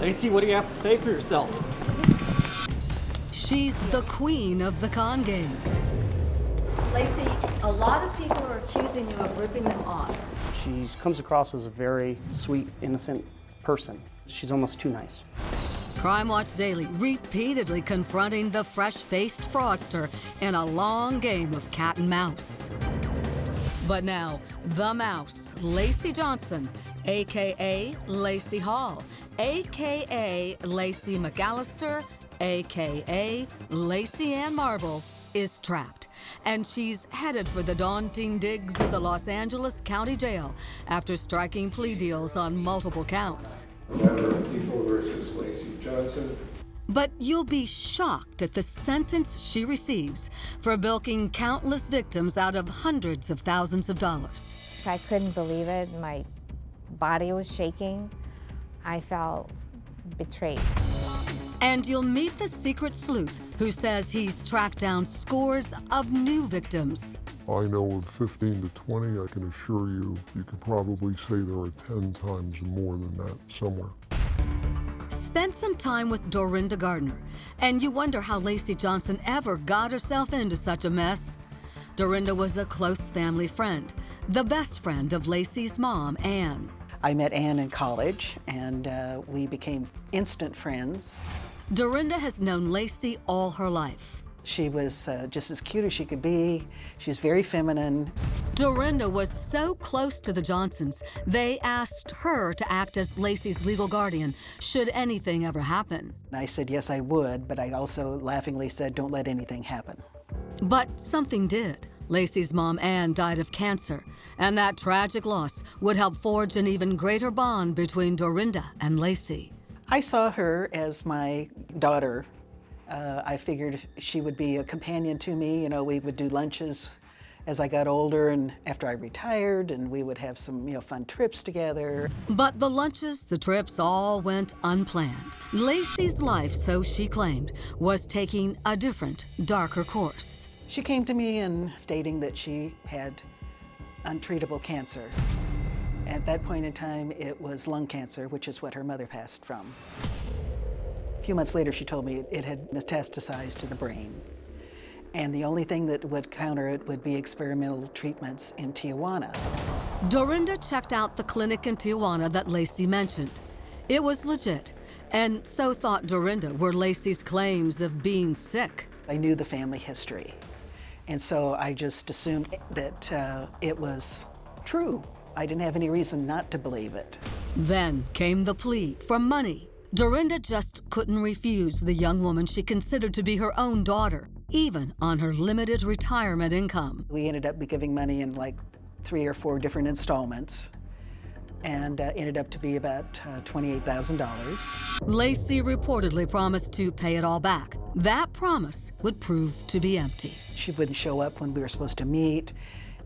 Lacey, what do you have to say for yourself? She's the queen of the con game. Lacey, a lot of people are accusing you of ripping them off. She comes across as a very sweet, innocent person. She's almost too nice. Crime Watch Daily repeatedly confronting the fresh-faced fraudster in a long game of cat and mouse. But now, the mouse, Lacy Johnson, a.k.a. Lacey Hall, a.k.a. Lacey McAllister, a.k.a. Lacey Ann Marble, is trapped. And she's headed for the daunting digs of the Los Angeles County Jail after striking plea deals on multiple counts. Matter of People versus Lacy Johnson. But you'll be shocked at the sentence she receives for bilking countless victims out of hundreds of thousands of dollars. I couldn't believe it. My body was shaking. I felt betrayed. And you'll meet the secret sleuth who says he's tracked down scores of new victims. I know of 15 to 20, I can assure you, you could probably say there are 10 times more than that somewhere. Spend some time with Dorinda Gardner, and you wonder how Lacy Johnson ever got herself into such a mess. Dorinda was a close family friend, the best friend of Lacy's mom, Ann. I met Ann in college, and we became instant friends. Dorinda has known Lacy all her life. She was just as cute as she could be. She was very feminine. Dorinda was so close to the Johnsons, they asked her to act as Lacy's legal guardian should anything ever happen. And I said, yes, I would, but I also laughingly said, don't let anything happen. But something did. Lacy's mom, Ann, died of cancer, and that tragic loss would help forge an even greater bond between Dorinda and Lacy. I saw her as my daughter. I figured she would be a companion to me. You know, we would do lunches as I got older and after I retired, and we would have some, fun trips together. But the lunches, the trips, all went unplanned. Lacy's life, so she claimed, was taking a different, darker course. She came to me and stating that she had untreatable cancer. At that point in time, it was lung cancer, which is what her mother passed from. A few months later, she told me it had metastasized to the brain. And the only thing that would counter it would be experimental treatments in Tijuana. Dorinda checked out the clinic in Tijuana that Lacy mentioned. It was legit, and so thought Dorinda were Lacy's claims of being sick. I knew the family history, and so I just assumed that it was true. I didn't have any reason not to believe it. Then came the plea for money. Dorinda just couldn't refuse the young woman she considered to be her own daughter, even on her limited retirement income. We ended up giving money in like 3 or 4 different installments, and ended up to be about $28,000. Lacy reportedly promised to pay it all back. That promise would prove to be empty. She wouldn't show up when we were supposed to meet,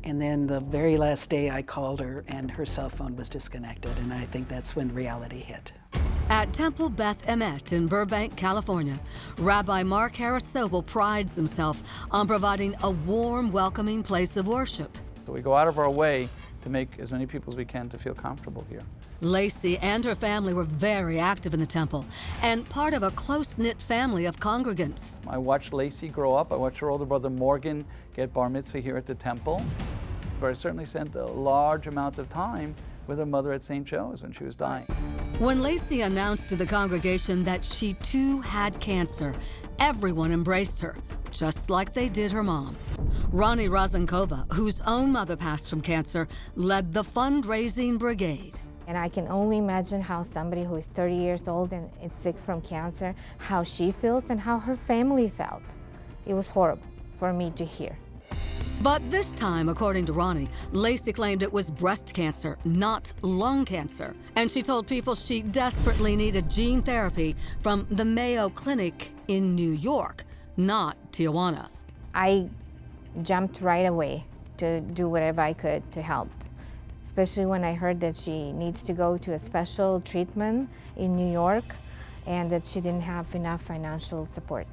and then the very last day I called her and her cell phone was disconnected, and I think that's when reality hit. At Temple Beth Am in Burbank, California, Rabbi Mark Harris Sobel prides himself on providing a warm, welcoming place of worship. So we go out of our way to make as many people as we can to feel comfortable here. Lacy and her family were very active in the temple and part of a close-knit family of congregants. I watched Lacy grow up. I watched her older brother Morgan get bar mitzvah here at the temple. But I certainly spent a large amount of time with her mother at St. Joe's when she was dying. When Lacy announced to the congregation that she too had cancer, everyone embraced her, just like they did her mom. Ronnie Rozenkova, whose own mother passed from cancer, led the fundraising brigade. And I can only imagine how somebody who is 30 years old and is sick from cancer, how she feels and how her family felt. It was horrible for me to hear. But this time, according to Ronnie, Lacy claimed it was breast cancer, not lung cancer. And she told people she desperately needed gene therapy from the Mayo Clinic in New York, not Tijuana. I jumped right away to do whatever I could to help, especially when I heard that she needs to go to a special treatment in New York and that she didn't have enough financial support.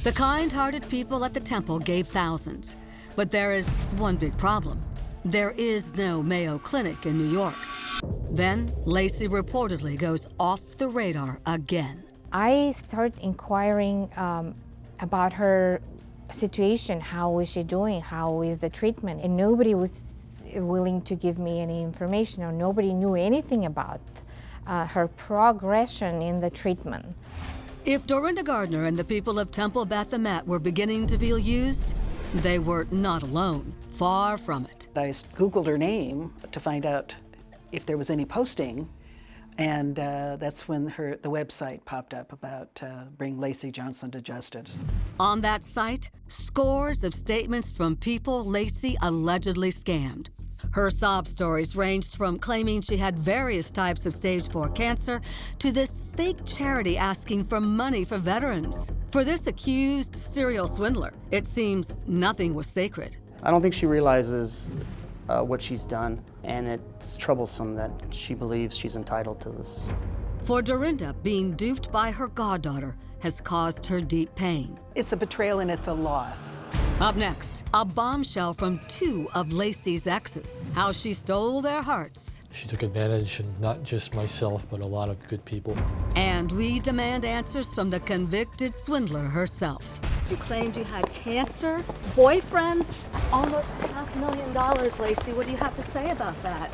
The kind-hearted people at the temple gave thousands. But there is one big problem. There is no Mayo Clinic in New York. Then, Lacey reportedly goes off the radar again. I start inquiring about her situation. How is she doing? How is the treatment? And nobody was willing to give me any information, or nobody knew anything about her progression in the treatment. If Dorinda Gardner and the people of Temple Beth Am were beginning to feel used, they were not alone. Far from it. I Googled her name to find out if there was any posting, and that's when the website popped up about bring Lacy Johnson to justice. On that site, scores of statements from people Lacey allegedly scammed. Her sob stories ranged from claiming she had various types of stage 4 cancer to this fake charity asking for money for veterans. For this accused serial swindler, it seems nothing was sacred. I don't think she realizes what she's done, and it's troublesome that she believes she's entitled to this. For Dorinda, being duped by her goddaughter has caused her deep pain. It's a betrayal and it's a loss. Up next, a bombshell from 2 of Lacey's exes, how she stole their hearts. She took advantage of not just myself, but a lot of good people. And we demand answers from the convicted swindler herself. You claimed you had cancer, boyfriends, almost $500,000, Lacey. What do you have to say about that?